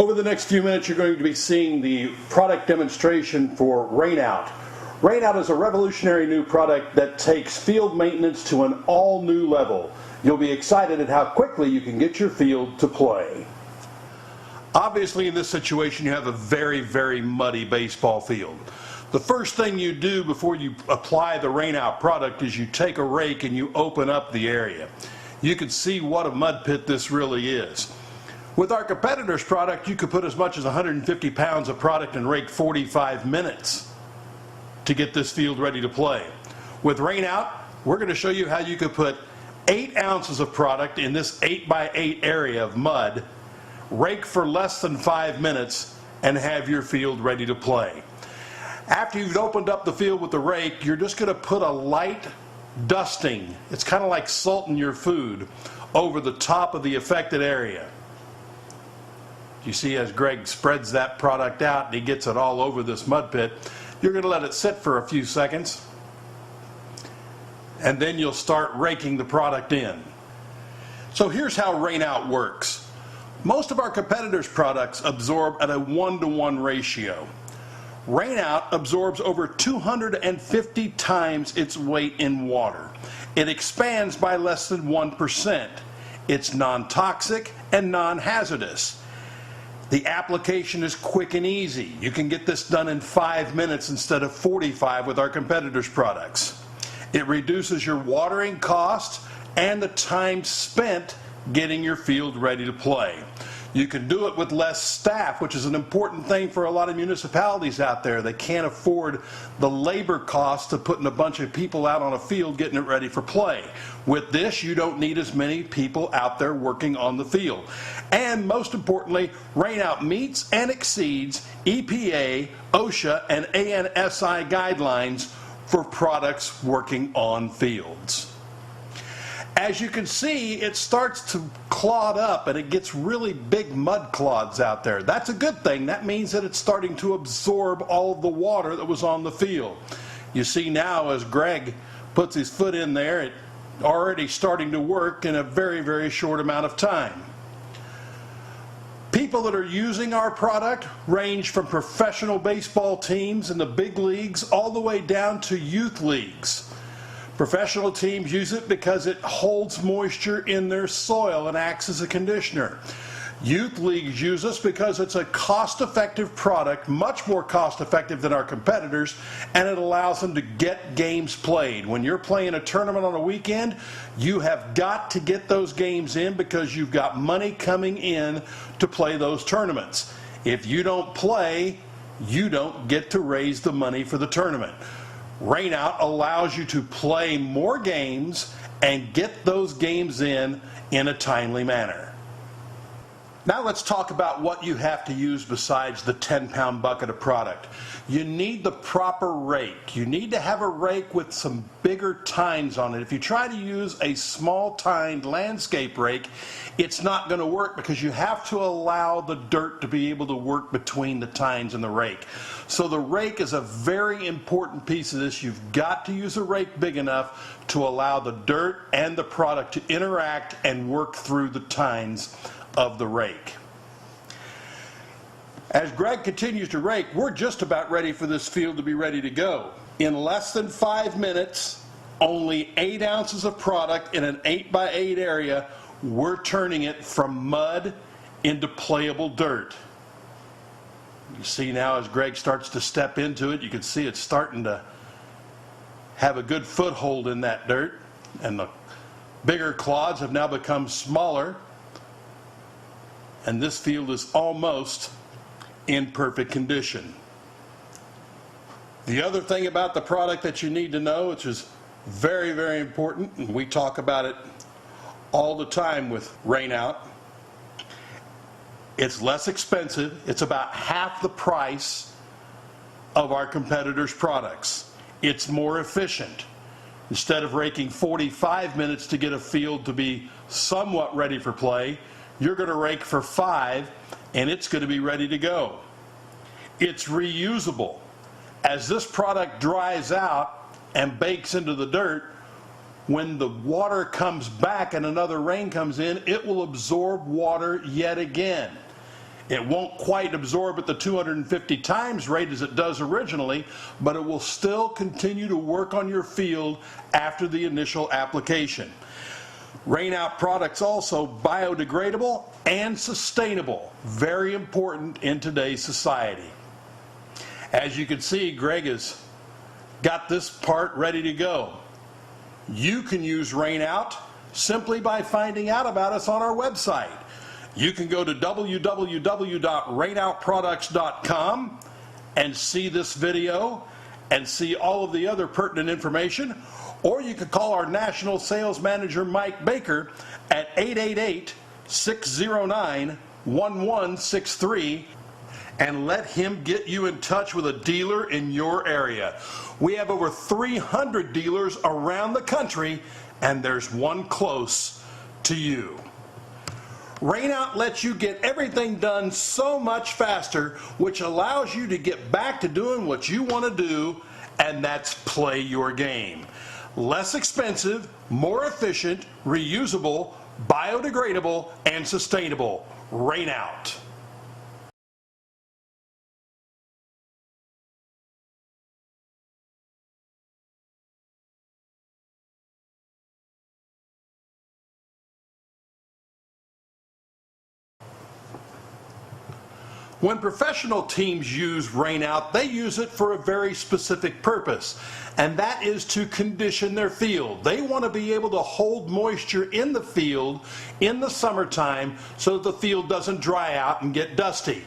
Over the next few minutes, you're going to be seeing the product demonstration for Rainout. Rainout is a revolutionary new product that takes field maintenance to an all-new level. You'll be excited at how quickly you can get your field to play. Obviously, in this situation, you have a very, very muddy baseball field. The first thing you do before you apply the Rainout product is you take a rake and you open up the area. You can see what a mud pit this really is. With our competitor's product, you could put as much as 150 pounds of product and rake 45 minutes to get this field ready to play. With Rainout, we're going to show you how you could put 8 ounces of product in this 8x8 area of mud, rake for less than 5 minutes, and have your field ready to play. After you've opened up the field with the rake, you're just going to put a light dusting, it's kind of like salting your food, over the top of the affected area. You see as Greg spreads that product out and he gets it all over this mud pit, you're going to let it sit for a few seconds, and then you'll start raking the product in. So here's how Rainout works. Most of our competitors' products absorb at a 1-to-1 ratio. Rainout absorbs over 250 times its weight in water. It expands by less than 1%. It's non-toxic and non-hazardous. The application is quick and easy. You can get this done in 5 minutes instead of 45 with our competitors' products. It reduces your watering costs and the time spent getting your field ready to play. You can do it with less staff, which is an important thing for a lot of municipalities out there. They can't afford the labor costs of putting a bunch of people out on a field getting it ready for play. With this, you don't need as many people out there working on the field. And most importantly, Rainout meets and exceeds EPA, OSHA, and M.A.S.A guidelines for products working on fields. As you can see, it starts to clod up and it gets really big mud clods out there. That's a good thing. That means that it's starting to absorb all of the water that was on the field. You see now as Greg puts his foot in there, it's already starting to work in a very, very short amount of time. People that are using our product range from professional baseball teams in the big leagues all the way down to youth leagues. Professional teams use it because it holds moisture in their soil and acts as a conditioner. Youth leagues use us because it's a cost-effective product, much more cost-effective than our competitors, and it allows them to get games played. When you're playing a tournament on a weekend, you have got to get those games in because you've got money coming in to play those tournaments. If you don't play, you don't get to raise the money for the tournament. Rainout allows you to play more games and get those games in a timely manner. Now let's talk about what you have to use besides the 10-pound bucket of product. You need the proper rake. You need to have a rake with some bigger tines on it. If you try to use a small tined landscape rake, it's not going to work because you have to allow the dirt to be able to work between the tines and the rake. So the rake is a very important piece of this. You've got to use a rake big enough to allow the dirt and the product to interact and work through the tines of the rake. As Greg continues to rake, we're just about ready for this field to be ready to go. In less than 5 minutes, only 8 ounces of product in an 8x8 area, we're turning it from mud into playable dirt. You see now as Greg starts to step into it, you can see it's starting to have a good foothold in that dirt, and the bigger clods have now become smaller, and this field is almost in perfect condition. The other thing about the product that you need to know, which is very, very important, and we talk about it all the time with Rainout, it's less expensive. It's about half the price of our competitors' products. It's more efficient. Instead of raking 45 minutes to get a field to be somewhat ready for play, you're going to rake for 5 and it's going to be ready to go. It's reusable. As this product dries out and bakes into the dirt, when the water comes back and another rain comes in, it will absorb water yet again. It won't quite absorb at the 250 times rate as it does originally, but it will still continue to work on your field after the initial application. Rain Out products also biodegradable and sustainable, very important in today's society. As you can see, Greg has got this part ready to go. You can use Rain Out simply by finding out about us on our website. You can go to www.rainoutproducts.com and see this video and see all of the other pertinent information, or you could call our National Sales Manager Mike Baker at 888-609-1163 and let him get you in touch with a dealer in your area. We have over 300 dealers around the country, and there's one close to you. Rain Out lets you get everything done so much faster, which allows you to get back to doing what you want to do, and that's play your game. Less expensive, more efficient, reusable, biodegradable, and sustainable. Rain Out. When professional teams use Rain Out, they use it for a very specific purpose, and that is to condition their field. They want to be able to hold moisture in the field in the summertime so that the field doesn't dry out and get dusty.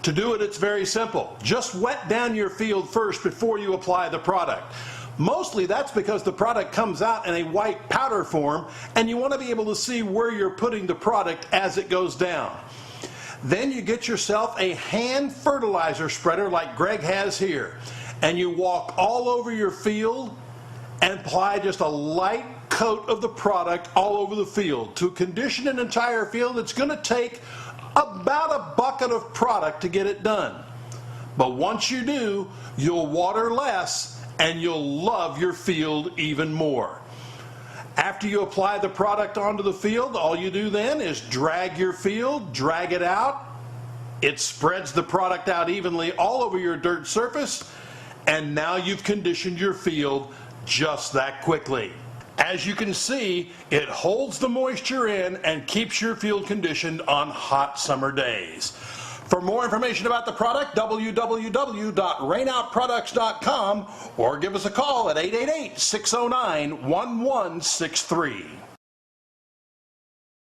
To do it, it's very simple. Just wet down your field first before you apply the product. Mostly that's because the product comes out in a white powder form, and you want to be able to see where you're putting the product as it goes down. Then you get yourself a hand fertilizer spreader like Greg has here, and you walk all over your field and apply just a light coat of the product all over the field. To condition an entire field, it's going to take about a bucket of product to get it done. But once you do, you'll water less and you'll love your field even more. After you apply the product onto the field, all you do then is drag your field, drag it out. It spreads the product out evenly all over your dirt surface, and now you've conditioned your field just that quickly. As you can see, it holds the moisture in and keeps your field conditioned on hot summer days. For more information about the product, www.rainoutproducts.com or give us a call at 888-609-1163.